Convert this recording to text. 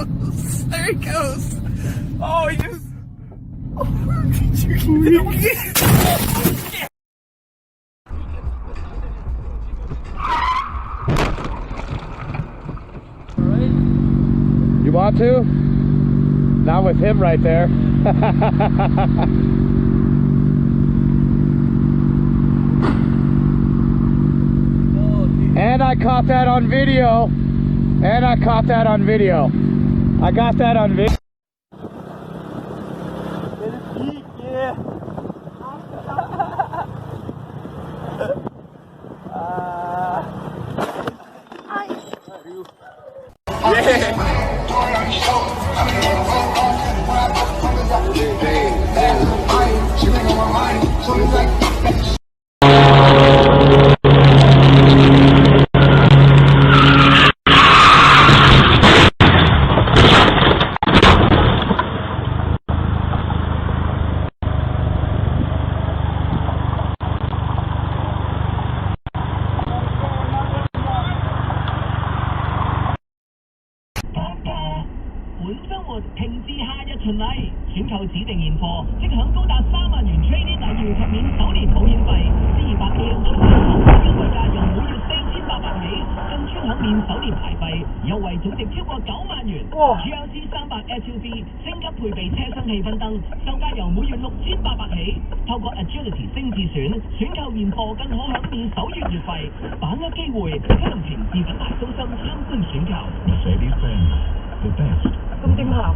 goes. There he goes. Oh, he just. Oh, did you get You want to? Not with him right there. And I caught that on video. And I caught that on video. I got that on video. Yeah.停至下日巡禮，選購指定現貨，即享高達3萬元 trade-in 禮遇及免首年保險費。C200AM 出售優惠價由每月4,800起，更專享免首年牌費，優惠總值超過9萬元。GLC 300 SUV 升級配備車身氣氛燈，售價由每月6,800起。透過 Agility 精緻選購現貨，更可享免首月月費，把握機會，啟動平治品牌中心參觀選購。Mercedes-Benz, the best. 咁點行啊？